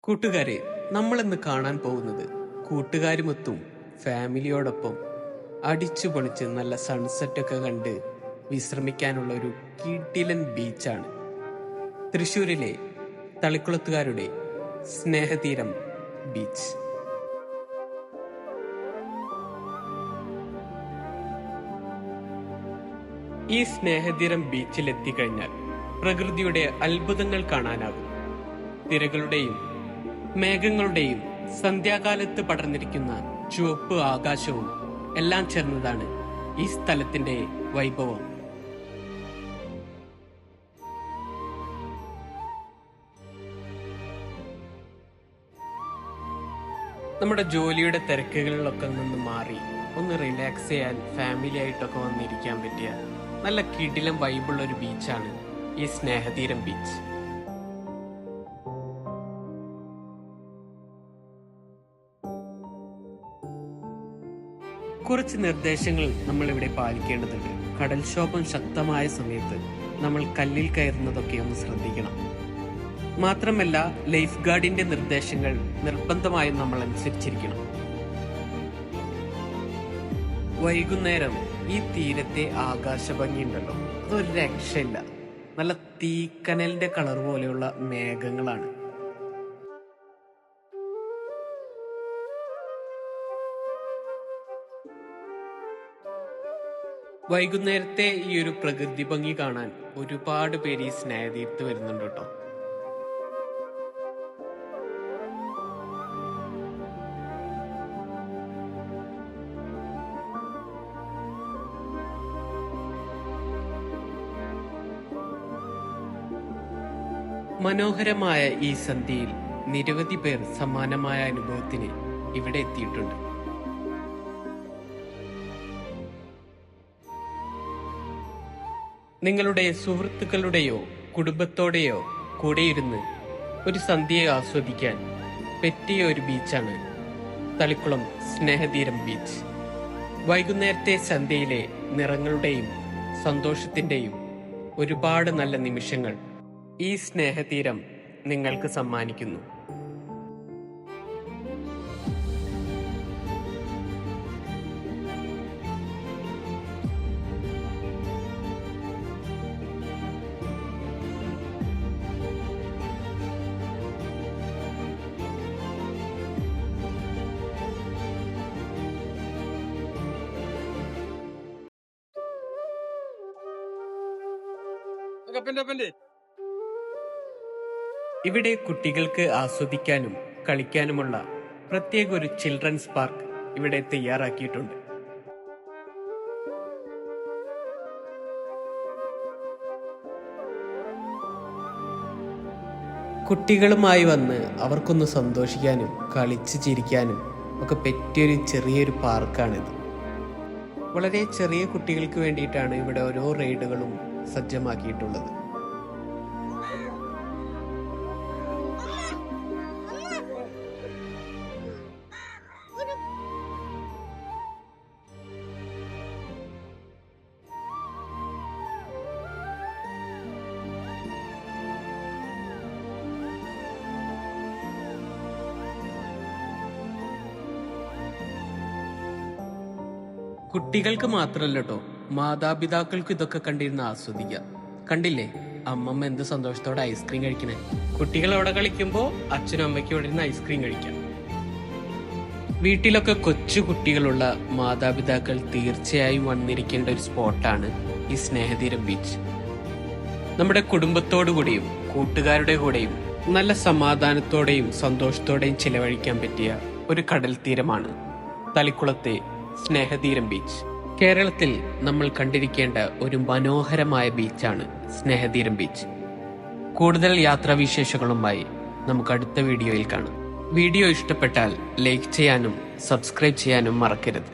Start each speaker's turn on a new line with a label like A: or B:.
A: കൂട്ടുകാരെ, നമ്മളിന്ന് കാണാൻ പോകുന്നത് കൂട്ടുകാരുമൊത്തും ഫാമിലിയോടൊപ്പം അടിച്ചു പൊളിച്ച് നല്ല സൺസെറ്റ് ഒക്കെ കണ്ട് വിശ്രമിക്കാനുള്ള ഒരു കിടിലൻ ബീച്ചാണ്. തൃശ്ശൂരിലെ തളിക്കുളത്തുകാരുടെ സ്നേഹതീരം ബീച്ച്. ഈ സ്നേഹതീരം ബീച്ചിൽ എത്തിക്കഴിഞ്ഞാൽ പ്രകൃതിയുടെ അത്ഭുതങ്ങൾ കാണാനാകും. തിരകളുടെയും മേഘങ്ങളുടെയും സന്ധ്യാകാലത്ത് പടർന്നിരിക്കുന്ന ചുവപ്പ് ആകാശവും എല്ലാം ചേർന്നതാണ് ഈ സ്ഥലത്തിന്റെ വൈഭവം. നമ്മുടെ ജോലിയുടെ തിരക്കുകളിലൊക്കെ നിന്ന് മാറി ഒന്ന് റിലാക്സ് ചെയ്യാൻ ഫാമിലി ആയിട്ടൊക്കെ വന്നിരിക്കാൻ പറ്റിയ നല്ല കിടിലം വൈബുള്ള ഒരു ബീച്ചാണ് ഈ സ്നേഹതീരം ബീച്ച്. കുറച്ച് നിർദ്ദേശങ്ങൾ നമ്മൾ ഇവിടെ പാലിക്കേണ്ടതുണ്ട്. കടൽക്ഷോഭം ശക്തമായ സമയത്ത് നമ്മൾ കല്ലിൽ കയറുന്നതൊക്കെ ഒന്ന് ശ്രദ്ധിക്കണം. മാത്രമല്ല, ലൈഫ് ഗാർഡിന്റെ നിർദ്ദേശങ്ങൾ നിർബന്ധമായും നമ്മൾ അനുസരിച്ചിരിക്കണം. വൈകുന്നേരം ഈ തീരത്തെ ആകാശഭംഗി ഉണ്ടല്ലോ, അതൊരു രക്ഷയില്ല. നല്ല തീക്കനലിന്റെ കളർ പോലെയുള്ള മേഘങ്ങളാണ്. വൈകുന്നേരത്തെ ഈ ഒരു പ്രകൃതി ഭംഗി കാണാൻ ഒരുപാട് പേര് ഈ സ്നേഹതീരത്ത് വരുന്നുണ്ട് കേട്ടോ. മനോഹരമായ ഈ സന്ധ്യയിൽ നിരവധി പേർ സമാനമായ അനുഭവത്തിന് ഇവിടെ എത്തിയിട്ടുണ്ട്. നിങ്ങളുടെ സുഹൃത്തുക്കളുടെയോ കുടുംബത്തോടെയോ കൂടെയിരുന്ന് ഒരു സന്ധ്യയെ ആസ്വദിക്കാൻ പറ്റിയ ഒരു ബീച്ചാണ് തളിക്കുളം സ്നേഹതീരം ബീച്ച്. വൈകുന്നേരത്തെ സന്ധ്യയിലെ നിറങ്ങളുടെയും സന്തോഷത്തിന്റെയും ഒരുപാട് നല്ല നിമിഷങ്ങൾ ഈ സ്നേഹതീരം നിങ്ങൾക്ക് സമ്മാനിക്കുന്നു. ഇവിടെ കുട്ടികൾക്ക് ആസ്വദിക്കാനും കളിക്കാനുമുള്ള പ്രത്യേക ഒരു ചിൽഡ്രൻസ് പാർക്ക് ഇവിടെ തയ്യാറാക്കിയിട്ടുണ്ട്. കുട്ടികളുമായി വന്ന് അവർക്കൊന്ന് സന്തോഷിക്കാനും കളിച്ച് ചിരിക്കാനും ഒക്കെ പറ്റിയൊരു ചെറിയൊരു പാർക്കാണിത്. വളരെ ചെറിയ കുട്ടികൾക്ക് വേണ്ടിയിട്ടാണ് ഇവിടെ ഓരോ റൈഡുകളും സജ്ജമാക്കിയിട്ടുള്ളത്. കുട്ടികൾക്ക് മാത്രമല്ല കേട്ടോ, മാതാപിതാക്കൾക്ക് ഇതൊക്കെ കണ്ടിരുന്ന് ആസ്വദിക്കാം. കണ്ടില്ലേ അമ്മമ്മ എന്ത് സന്തോഷത്തോടെ ഐസ്ക്രീം കഴിക്കണേ. കുട്ടികൾ അവിടെ കളിക്കുമ്പോ അച്ഛനും അമ്മയ്ക്കും അവിടെ ഇരുന്ന് ഐസ്ക്രീം കഴിക്കാം. വീട്ടിലൊക്കെ കൊച്ചു കുട്ടികളുള്ള മാതാപിതാക്കൾ തീർച്ചയായും വന്നിരിക്കേണ്ട ഒരു സ്പോട്ടാണ് ഈ സ്നേഹതീരം ബീച്ച്. നമ്മുടെ കുടുംബത്തോടു കൂടെയും കൂട്ടുകാരുടെ കൂടെയും നല്ല സമാധാനത്തോടെയും സന്തോഷത്തോടെയും ചിലവഴിക്കാൻ പറ്റിയ ഒരു കടൽ തീരമാണ് തളിക്കുളത്തെ സ്നേഹതീരം ബീച്ച്. കേരളത്തിൽ നമ്മൾ കണ്ടിരിക്കേണ്ട ഒരു മനോഹരമായ ബീച്ചാണ് സ്നേഹതീരം ബീച്ച്. കൂടുതൽ യാത്രാവിശേഷങ്ങളുമായി നമുക്ക് അടുത്ത വീഡിയോയിൽ കാണാം. വീഡിയോ ഇഷ്ടപ്പെട്ടാൽ ലൈക്ക് ചെയ്യാനും സബ്സ്ക്രൈബ് ചെയ്യാനും മറക്കരുത്.